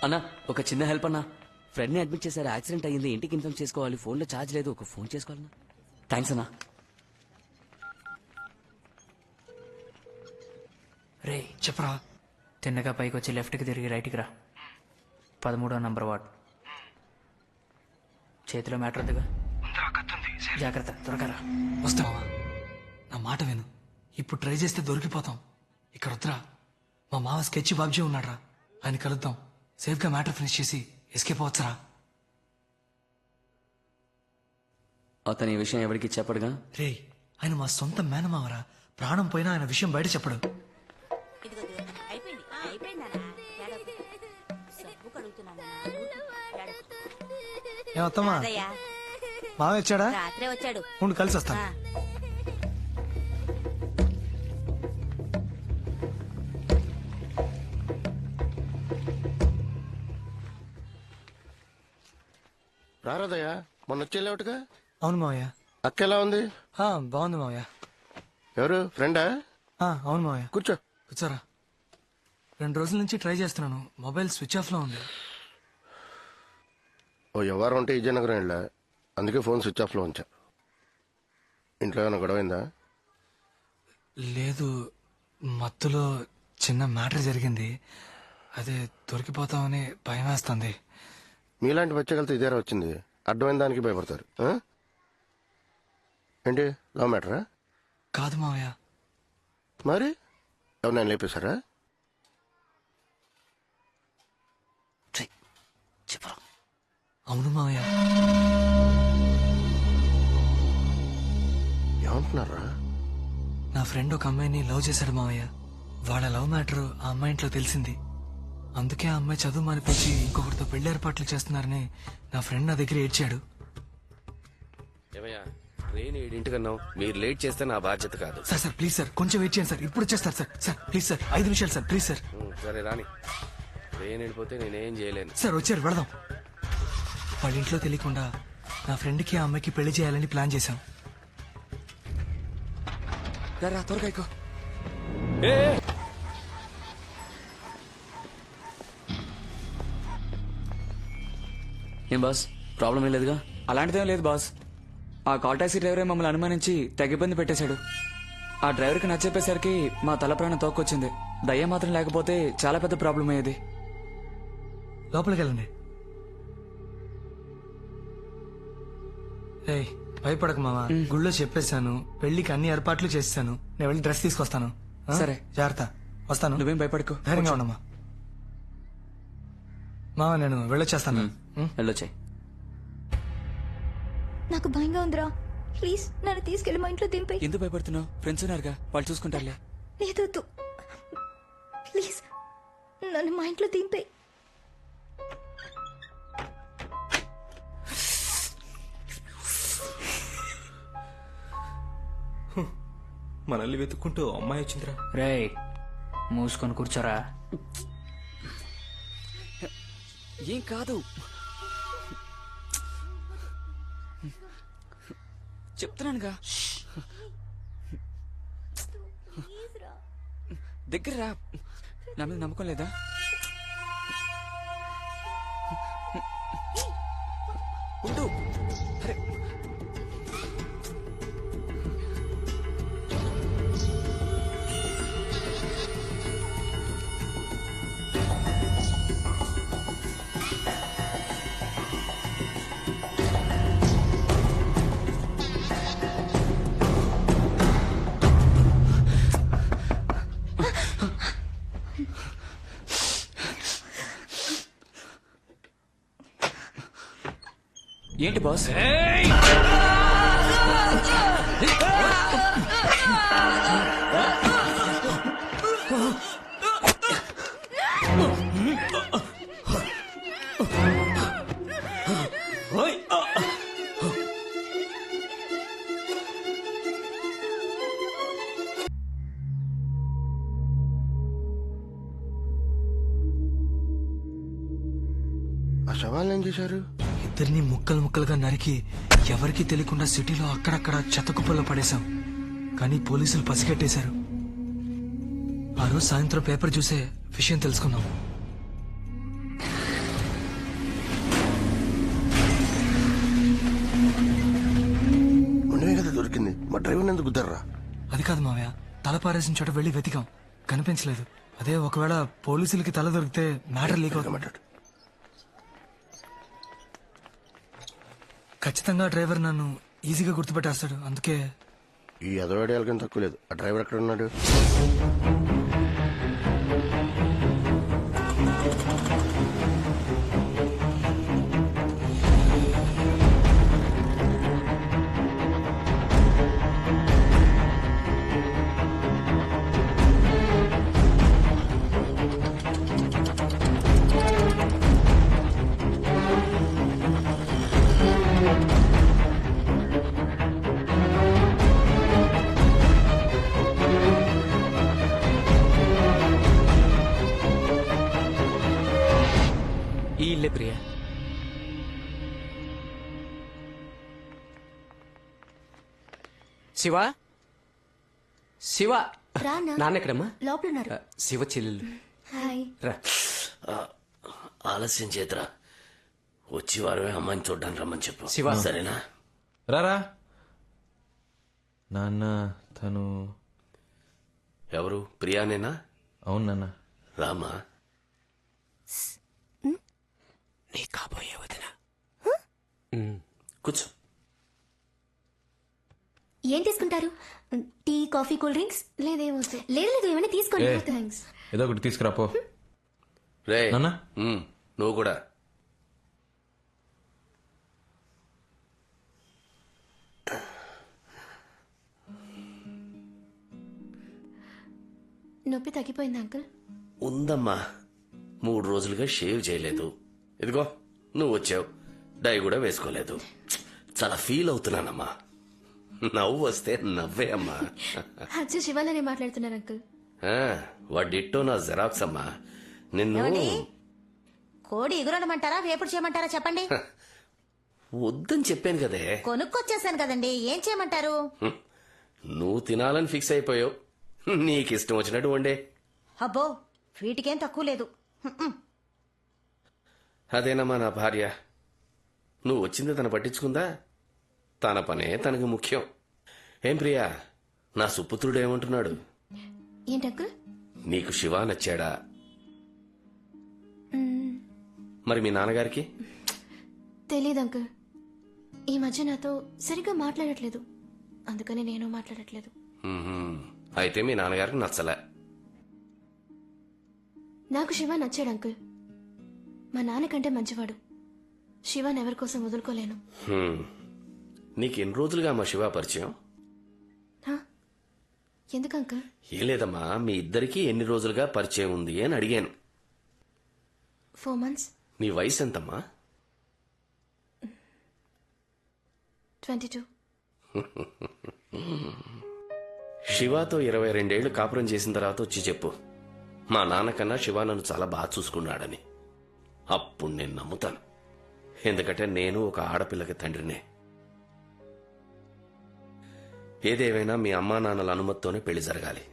అన్నా ఒక చిన్న హెల్ప్ అన్నా. ఫ్రెండ్ని అడ్మిట్ చేశారు, యాక్సిడెంట్ అయ్యింది, ఇంటికి ఇన్ఫార్మ్ చేసుకోవాలి. ఫోన్లో ఛార్జ్ లేదు, ఒక ఫోన్ చేసుకోవాలన్నా. థ్యాంక్స్ అన్నా. రే చెప్పరా. తిన్నగా పైకి వచ్చి లెఫ్ట్కి తిరిగి రైట్కి రా. 13వ నంబర్ వార్డ్. చేతిలో మ్యాటర్ ఉందిగా, జాగ్రత్త, త్వరగా రా. వస్తావా? నా మాట విను. ఇప్పుడు ట్రై చేస్తే దొరికిపోతాం. ఇక్కడ వద్దురా. మా మామ స్కెచ్ బాబ్జీ ఉన్నాడ్రా, ఆయన కలుద్దాం. సేఫ్గా మ్యాటర్ ఫినిష్ చేసి ఎస్కేప్ అవచ్చురా. అతని ఈ విషయం ఎవరికి చెప్పడుగా? రే ఆయన మా సొంత మేనమావరా. ప్రాణం పోయినా ఆయన విషయం బయట చెప్పడు. ఏమత్తమ్మా, మామ వచ్చాడా? రాత్రే వచ్చాడు. ఉండు కలిసి వస్తాను. రారాదయ్యా, మొన్న వచ్చేలేవుగా. అవును మావయ్య. అక్క ఎలా ఉంది? బాగుంది మావయ్య. ఎవరు ఫ్రెండా? అవును మావయ్య. కూర్చో. కూర్చోరా. 2 రోజుల నుంచి ట్రై చేస్తున్నాను, మొబైల్ స్విచ్ ఆఫ్ లో ఉంది. ఓ ఎవరు ఉంటే విజయనగరం వెళ్ళా, అందుకే ఫోన్ స్విచ్ ఆఫ్ లో ఉంచా. ఇంట్లో ఏమైనా గొడవైందా? లేదు, మత్తులో చిన్న మ్యాటర్ జరిగింది. అదే దొరికిపోతామని భయం వేస్తుంది. మీలాంటి బచ్చగలతో ఇదేరా వచ్చింది. అడ్డమైన దానికి భయపడతారు. ఏంటి లవ్ మ్యాటరా? కాదు మావయ్య. మరి ఎవరు లేపేశారా? చెప్పరా. అవును మావయ్య. ఏమంటున్నారా? నా ఫ్రెండ్ ఒక అమ్మాయిని లవ్ చేశాడు మావయ్య. వాళ్ళ లవ్ మ్యాటర్ ఆ అమ్మాయి ఇంట్లో తెలిసింది. అందుకే ఆ అమ్మాయి చదువు మానిపించి ఇంకొకరితో పెళ్లి ఏర్పాట్లు చేస్తున్నారని నా ఫ్రెండ్ నా దగ్గర ఏడ్చాడు. ఏమయ్యా, ట్రైన్ 7 మీరు లేట్ చేస్తే నా బాధ్యత కాదు. సార్ ప్లీజ్ సార్, కొంచెం వెయిట్ చేయండి సార్, ఇప్పుడు వచ్చేస్తారు సార్. సార్ ప్లీజ్ సార్, 5 నిమిషాలు సార్, ప్లీజ్ సార్. సరే రాని. ట్రైన్ వెళ్ళిపోతే నేనేం చేయలేను. సార్ వచ్చారు, వెళదాం. వాళ్ళ ఇంట్లో తెలియకుండా నా ఫ్రెండ్కి ఆ అమ్మాయికి పెళ్లి చేయాలని ప్లాన్ చేశాం. త్వరగా ఎక్కువ. ఏం బాస్, ప్రాబ్లం ఏం లేదుగా? అలాంటిదేం లేదు బాస్. ఆ కాల్ టాక్సీ డ్రైవరే మమ్మల్ని అనుమానించి తెగ ఇబ్బంది పెట్టేశాడు. ఆ డ్రైవర్కి నచ్చేపేసరికి మా తల ప్రాణం తోక్కొచ్చింది. దయ్యం మాత్రం లేకపోతే చాలా పెద్ద ప్రాబ్లం అయ్యేది. లోపలికి వెళ్ళండి. ఏయ్ భయపడక మావా, గుళ్ళో చెప్పేశాను, పెళ్లికి అన్ని ఏర్పాట్లు చేస్తాను. నేను వెళ్ళి డ్రెస్ తీసుకొస్తాను. సరే. జాగ్రత్త, వస్తాను. నువ్వేం భయపడకు, ధైర్యంగా ఉండమ్మా. మావా నేను వెళ్ళొచ్చేస్తాను. వెళ్ళొచ్చాయి. నాకు భయంగా ఉందిరా, ప్లీజ్ నన్ను తీసుకెళ్లి మా ఇంట్లో దింపే. ఎందుకు భయపడుతున్నావు? ఫ్రెండ్స్ ఉన్నారుగా, వాళ్ళు చూసుకుంటారులే. లేదొద్దు, ప్లీజ్ నన్ను మా ఇంట్లో దింపే. మనల్ని వెతుక్కుంటూ అమ్మాయి వచ్చిందిరా. రేయ్ మూసుకొని కూర్చోరా. ఏం కాదు, చెప్తున్నానుగా. దగ్గర రా. నా మీద నమ్మకం లేదా? ఉండు. అరే ఏంటి బాస్? ఆ శవాలను ఏం చేశారు? ఇద్దరిని ముక్కలు ముక్కలుగా నరికి ఎవరికీ తెలియకుండా సిటీలో అక్కడక్కడ చెత్తకుప్పల్లో పడేశాం. కానీ పోలీసులు పసిగట్టేశారు. ఆ రోజు సాయంత్రం పేపర్ చూసే విషయం తెలుసుకున్నాం. మా డ్రైవర్ని ఎందుకు గుద్దారా? అది కాదు మావయ్య, తల పారేసిన చోట వెళ్ళి వెతికాం, కనిపించలేదు. అదే ఒకవేళ పోలీసులకి తల దొరికితే మ్యాటర్ లీక్ అవుతుంది. మాట్లాడు. ఖచ్చితంగా డ్రైవర్ నన్ను ఈజీగా గుర్తుపెట్టేస్తాడు. అందుకే ఈ ఎదవాడేళ్ళకం తక్కువ లేదు. ఆ డ్రైవర్ ఎక్కడ ఉన్నాడు? ఈ ఇల్లే ప్రియా. శివ, శివ, రానా? నాన్న ఎక్కడమ్మా? లోపల ఉన్నారు. శివ చెల్లెలు. హాయ్. రా. ఆలస్యం చేతరా, వచ్చి వారమే అమ్మాయిని చూడ్డానికి రమ్మని చెప్పు. శివ. సరేనా? రారా నాన్న. తను ఎవరు? ప్రియానేనా? అవును నాన్న. రామా. నీ కాబోయే వదిన. కూర్చో. ఏం తీసుకుంటారు? Tea, coffee, cool drinks? లేదేమో. లేదు ఏమైనా తీసుకోండి. ఏ. థ్యాంక్స్. ఏదో ఒకటి తీసుకురా పో. రే నాన్న? నువ్వు కూడా. నొప్పి తగ్గిపోయింది అంకుల్? ఉందమ్మా, 3 రోజులుగా షేవ్ చేయలేదు. ఇదిగో నువ్వు వచ్చావు, డై కూడా వేసుకోలేదు. చాలా ఫీల్ అవుతున్నానమ్మా. నవ్వు వస్తే నవ్వే అమ్మా. అచ్చా, శివాలనే మాట్లాడుతున్నారు అంకుల్. వాడిట్టో నా జెరాక్స్ అమ్మా. నిన్ను కోడి ఎగురడమంటారా వేపుడు చేయమంటారా చెప్పండి. వద్దని చెప్పాను కదే. కొనుక్కొచ్చేసాను కదండి, ఏం చేయమంటారు? నువ్వు తినాలని ఫిక్స్ అయిపోయావు. నీకు ఇష్టం వచ్చినట్టు వండే. అబ్బో, వీటికేం తక్కువ లేదు. అదేనమ్మా నా భార్య. నువ్వు వచ్చింది తను పట్టించుకుందా? తన పనే తనకు ముఖ్యం. ఏం ప్రియా, నా సుపుత్రుడు ఏమంటున్నాడు? ఏంటి అంకుల్? నీకు శివ నచ్చాడా? మరి మీ నాన్నగారికి? తెలీదు అంకుల్. ఈ మధ్య నాతో సరిగ్గా మాట్లాడట్లేదు, అందుకని నేను మాట్లాడట్లేదు. అయితే మీ నాన్నగారికి నచ్చలే. నాకు శివ నచ్చాడు అంకుల్. మా నాన్నకంటే మంచివాడు. శివాన్ ఎవరి కోసం వదులుకోలేను. నీకు ఎన్ని రోజులుగా మా శివ పరిచయం? హా? ఎందుకు అంకుల్? ఏం లేదమ్మా, మీ ఇద్దరికి ఎన్ని రోజులుగా పరిచయం ఉంది అని అడిగాను. 4 months. నీ వయసు ఎంతమ్మా? 22. శివాతో 22 ఏళ్లు కాపురం చేసిన తర్వాత వచ్చి చెప్పు, మా నాన్నకన్నా శివ నన్ను చాలా బాగా చూసుకున్నాడని. అప్పుడు నేను నమ్ముతాను. ఎందుకంటే నేను ఒక ఆడపిల్లకి తండ్రినే. ఏదేమైనా మీ అమ్మా నాన్నల అనుమతితోనే పెళ్లి జరగాలి.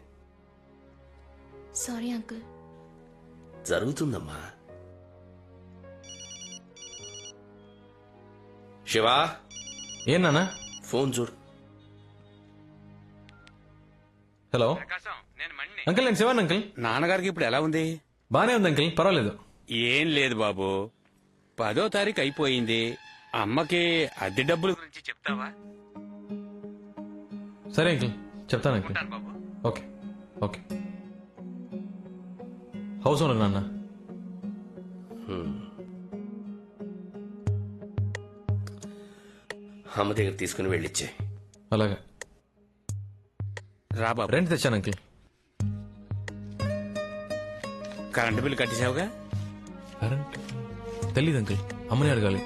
Sorry uncle. జరుగుతుందమ్మా. శివా, ఏం నాన్న? ఫోన్ చూడు. హలో అంకుల్, నేను శివాన్ అంకుల్. నాన్నగారికి ఇప్పుడు ఎలా ఉంది? బానే ఉంది అంకుల్, పర్వాలేదు. ఏం లేదు బాబు, 10వ తారీఖు అయిపోయింది. అమ్మకి అద్దె డబ్బుల గురించి చెప్తావా? సరే అంకుల్, చెప్తాను అంకుల్. బాబు, ఓకే ఓకే. హౌస్ ఓనర్ నాన్న. అమ్మ దగ్గర తీసుకుని వెళ్ళిచ్చే. అలాగే. రా బాబు. రెంట్ తెచ్చాను అంకుల్. కరెంటు బిల్లు కట్టేశావుగా? కరెంట్ తెలీదు అంకుల్, అమ్మని అడగాలి.